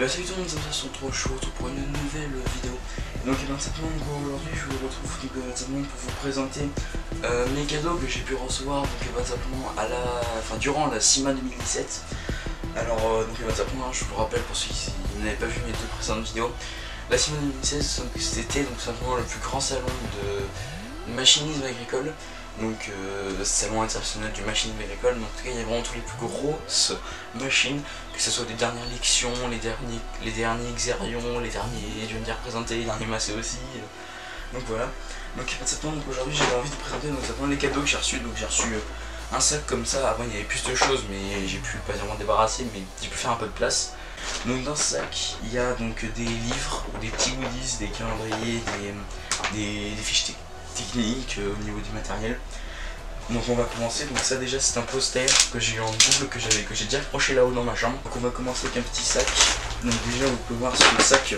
salut tout le monde, ça me sont trop chaud pour une nouvelle vidéo. Donc simplement aujourd'hui je vous retrouve simplement pour vous présenter mes cadeaux que j'ai pu recevoir donc simplement durant la CIMA 2017. Alors simplement je vous rappelle pour ceux qui n'avaient pas vu mes deux précédentes vidéos, la CIMA 2016 c'était donc simplement le plus grand salon de machinisme agricole. Donc salon international du machinisme agricole, donc en tout cas il y a vraiment tous les plus grosses machines, que ce soit des dernières Lexion, les derniers Xerion, les derniers John Deere présentés, les derniers Massey aussi. Donc voilà, donc aujourd'hui j'avais envie de présenter les cadeaux que j'ai reçus. Donc j'ai reçu un sac comme ça, avant il y avait plus de choses mais j'ai pu pas vraiment débarrasser, mais j'ai pu faire un peu de place. Donc dans ce sac il y a donc des livres, des petits goodies, des calendriers, des fiches technique au niveau du matériel. Donc on va commencer, donc ça déjà c'est un poster que j'ai eu en double, que j'ai déjà accroché là-haut dans ma chambre. Donc on va commencer avec un petit sac. Donc déjà vous pouvez voir sur le sac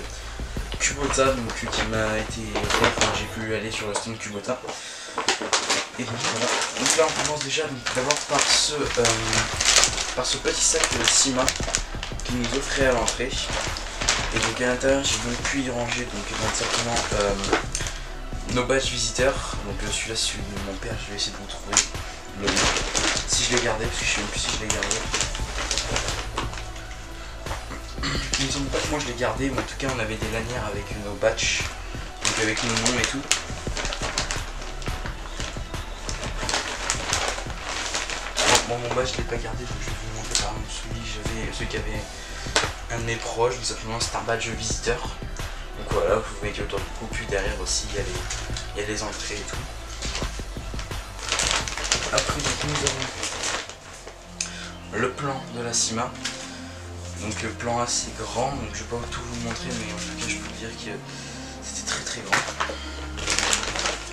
Kubota, donc qui m'a été offert quand j'ai pu aller sur le stand Kubota. Et donc voilà, donc là on commence déjà d'abord par ce petit sac CIMA qui nous offrait à l'entrée. Et donc à l'intérieur j'ai donc pu y ranger donc simplement nos badges visiteurs. Donc celui-là c'est celui de mon père, je vais essayer de vous trouver le nom. Si je l'ai gardé, parce que je sais même plus si je l'ai gardé. Il me semble pas que moi je l'ai gardé, mais en tout cas on avait des lanières avec nos badges, donc avec nos noms et tout. Bon mon badge je l'ai pas gardé, donc je vais vous montrer par exemple celui qui avait un de mes proches, tout simplement c'est un badge visiteur. Donc voilà, vous voyez autour du cou, puis derrière aussi il y a les entrées et tout. Après donc, nous avons le plan de la CIMA. Donc le plan assez grand, donc je vais pas tout vous montrer, mais en tout cas je peux vous dire que c'était très grand.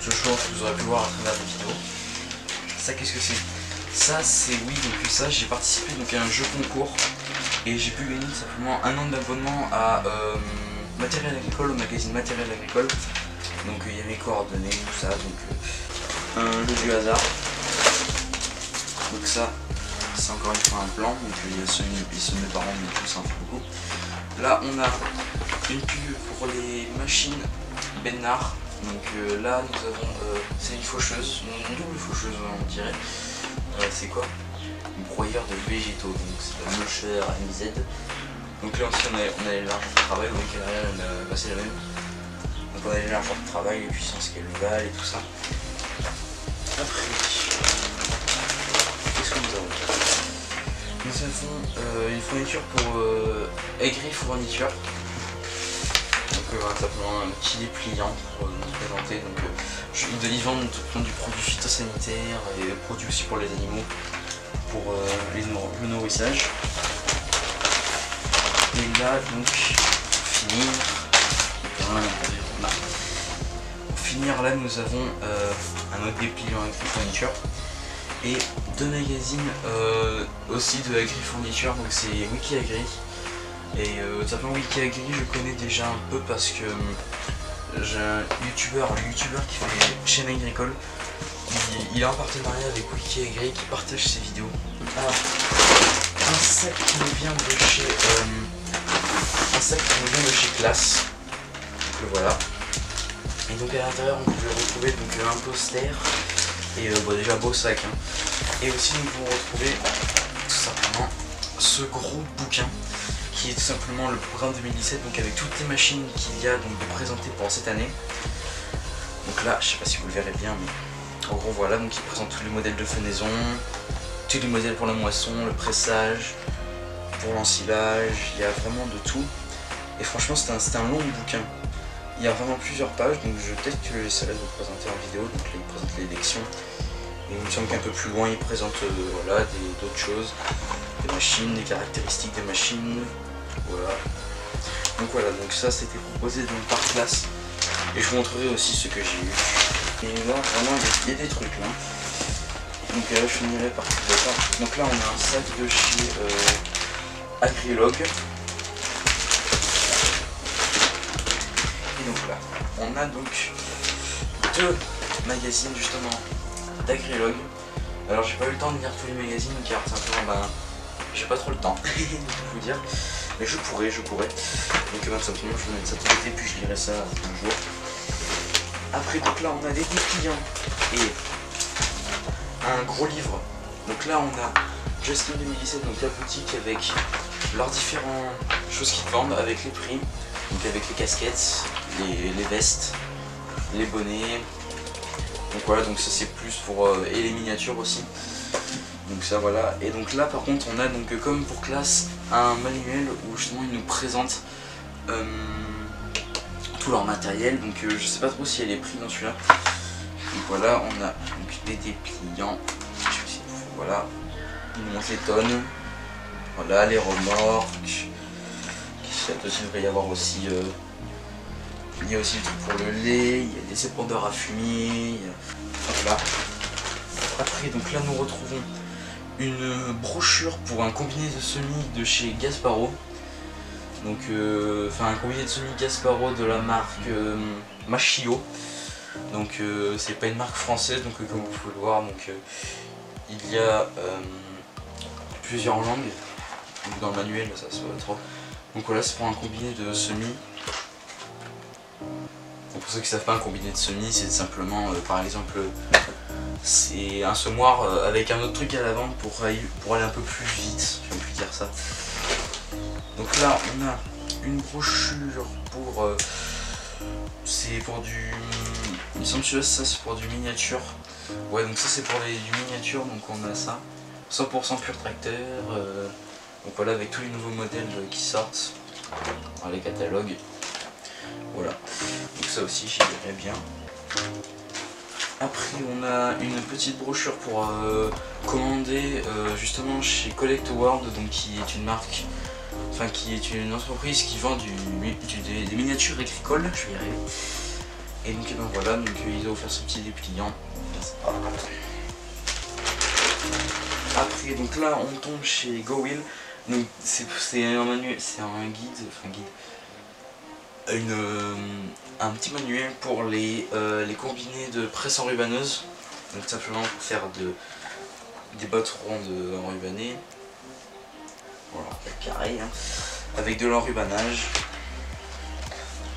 Je pense que vous aurez pu voir à travers des vidéos. Ça qu'est-ce que c'est? Ça c'est donc ça j'ai participé donc à un jeu concours et j'ai pu gagner simplement un an d'abonnement à Matériel agricole, au magazine Matériel agricole. Donc il y a mes coordonnées, tout ça, donc un jeu du hasard. Donc ça c'est encore une fois un plan, donc il y a ceux de mes parents, mais tout ça en fait beaucoup. Là on a une pub pour les machines Bernard. Donc là nous avons c'est une faucheuse, une double faucheuse on dirait. C'est quoi? Une broyeur de végétaux, donc c'est la Mosher MZ. Donc là aussi on a les largeurs de travail, donc derrière c'est la même. Donc on a les largeurs de travail, les puissances qu'elles valent et tout ça. Après, qu'est-ce que nous avons? Nous avons une fourniture pour Agri Fourniture. Donc simplement un petit dépliant pour nous présenter. Donc ils vendent du produit phytosanitaire et des produits aussi pour les animaux, pour le nourrissage. Et là donc pour finir là nous avons un autre dépliant Agri Fourniture et deux magazines aussi de Agri Fourniture, donc c'est Wiki Agri. Et simplement Wiki Agri je connais déjà un peu parce que j'ai un youtubeur qui fait chaîne agricole, il est en partenariat avec Wiki Agri qui partage ses vidéos. Alors, un sac qui nous vient de chez Classe, donc voilà. Et donc à l'intérieur on pouvait retrouver donc un poster et déjà beau sac hein. Et aussi nous pouvons retrouver tout simplement ce gros bouquin qui est tout simplement le programme 2017, donc avec toutes les machines qu'il y a donc de présenter pour cette année. Donc là je sais pas si vous le verrez bien, mais en gros voilà, donc il présente tous les modèles de fenaison, tous les modèles pour la moisson, le pressage, pour l'ensilage, il y a vraiment de tout. Et franchement c'est un long bouquin. Il y a vraiment plusieurs pages, donc peut-être que je laisserai de vous présenter en vidéo. Donc là il présente les lections. Et il me semble qu'un peu plus loin il présente voilà, d'autres choses, des machines, des caractéristiques des machines. Voilà. Donc voilà, donc ça c'était proposé donc par Classe. Et je vous montrerai aussi ce que j'ai eu. Et là vraiment il y a des trucs là. Donc là je finirai par Kubota. Donc là on a un sac de chez Agrilogue. Et donc là on a donc deux magazines justement d'Agrilogue. Alors j'ai pas eu le temps de lire tous les magazines car simplement j'ai pas trop le temps, je peux vous dire. Mais je pourrais. Donc ben, simplement je vais mettre ça de côté puis je lirai ça un jour. Après donc là on a des dépliants et un gros livre. Donc là on a Justin 2017, donc la boutique avec leurs différentes choses qu'ils vendent avec les prix. Donc avec les casquettes, les vestes, les bonnets. Donc voilà, donc ça c'est plus pour et les miniatures aussi. Donc ça voilà. Et donc là par contre on a donc comme pour classe un manuel où justement ils nous présentent tout leur matériel. Donc je sais pas trop s'il y a les prix dans celui-là. Donc voilà, on a donc des dépliants. Voilà, ils nous montrent les tonnes. Voilà, les remorques. Il devrait y avoir aussi. Il y a aussi le truc pour le lait, il y a des épandeurs à fumier. Voilà. Après donc là nous retrouvons une brochure pour un combiné de semis de chez Gasparo. Donc un combiné de semis Gasparo de la marque Machio. Donc c'est pas une marque française, donc comme vous pouvez le voir, donc il y a plusieurs langues. Donc, dans le manuel ça se voit trop. Donc voilà, c'est pour un combiné de semis. Donc, pour ceux qui ne savent pas, un combiné de semis, c'est simplement par exemple c'est un semoir avec un autre truc à l'avant pour aller un peu plus vite, si on peut dire ça. Donc là on a une brochure pour c'est pour du, il me semble que ça c'est pour du miniature. Ouais, donc ça c'est pour du miniature, donc on a ça 100% pur tracteur. Donc voilà, avec tous les nouveaux modèles qui sortent dans les catalogues. Voilà, donc ça aussi j'y verrai bien. Après on a une petite brochure pour commander justement chez Collect World, donc qui est une marque, enfin qui est une entreprise qui vend des miniatures agricoles, je vais y arriver. Et donc ben voilà, donc ils ont offert ce petit dépliant. Après donc là on tombe chez GoWheel. Donc c'est un manuel, c'est un guide, un petit manuel pour les combinés de presse enrubanneuse. Donc simplement pour faire des bottes rondes enrubannées. Voilà, carré, hein, avec de l'enrubanage.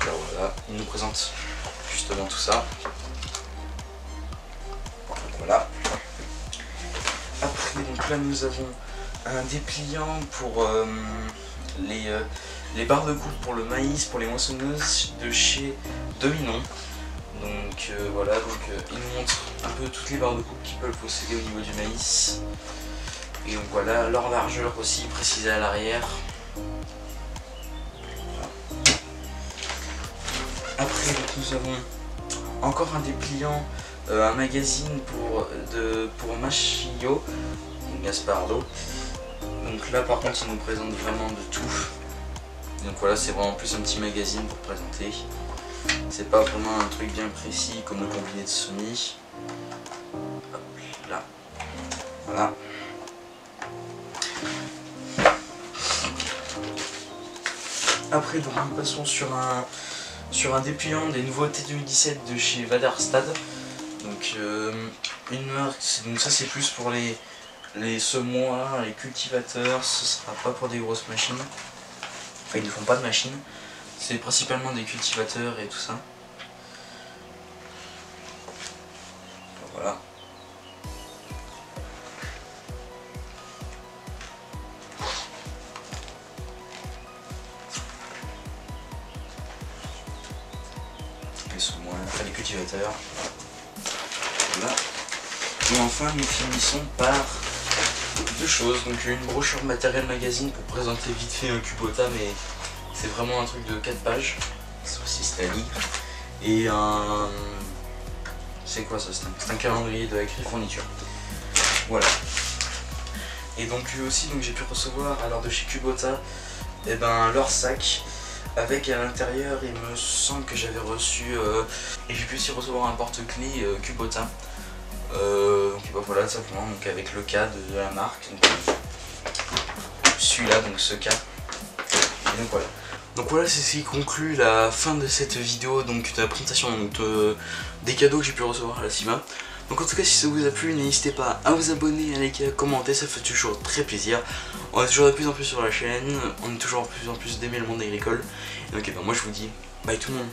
Voilà, il nous présente justement tout ça. Voilà. Après donc là nous avons un dépliant pour les barres de coupe pour le maïs, pour les moissonneuses de chez Dominon. Donc voilà, donc ils nous montrent un peu toutes les barres de coupe qu'ils peuvent posséder au niveau du maïs. Et donc voilà, leur largeur aussi précisée à l'arrière. Voilà. Après donc, nous avons encore un dépliant, un magazine pour Machio, Gaspardo. Donc là par contre il nous présente vraiment de tout. Donc voilà, c'est vraiment plus un petit magazine pour présenter. C'est pas vraiment un truc bien précis comme le combiné de semis. Hop là. Voilà. Après donc nous passons sur un dépliant des nouveautés 2017 de chez Vaderstad. Donc une marque, donc ça c'est plus pour les semoirs, les cultivateurs, ce sera pas pour des grosses machines. Enfin, ils ne font pas de machines, c'est principalement des cultivateurs et tout ça. Voilà. Les semoirs, enfin les cultivateurs. Voilà. Et enfin nous finissons par deux choses, donc une brochure matériel magazine pour présenter vite fait un Kubota, mais c'est vraiment un truc de 4 pages, ça aussi c'est à lire, et un... c'est quoi ça? C'est un calendrier de écrit fourniture. Voilà. Et donc aussi donc j'ai pu recevoir alors de chez Kubota leur sac avec à l'intérieur, il me semble que j'avais reçu et j'ai pu aussi recevoir un porte-clés Kubota. Donc voilà, simplement donc avec le cas de la marque, celui-là, donc ce cas. Et donc voilà. Donc voilà, c'est ce qui conclut la fin de cette vidéo, donc de la présentation donc, des cadeaux que j'ai pu recevoir à la CIMA. Donc en tout cas si ça vous a plu, n'hésitez pas à vous abonner, à liker, à commenter, ça fait toujours très plaisir. On est toujours de plus en plus sur la chaîne, on est toujours de plus en plus d'aimer le monde agricole. Et donc moi je vous dis bye tout le monde.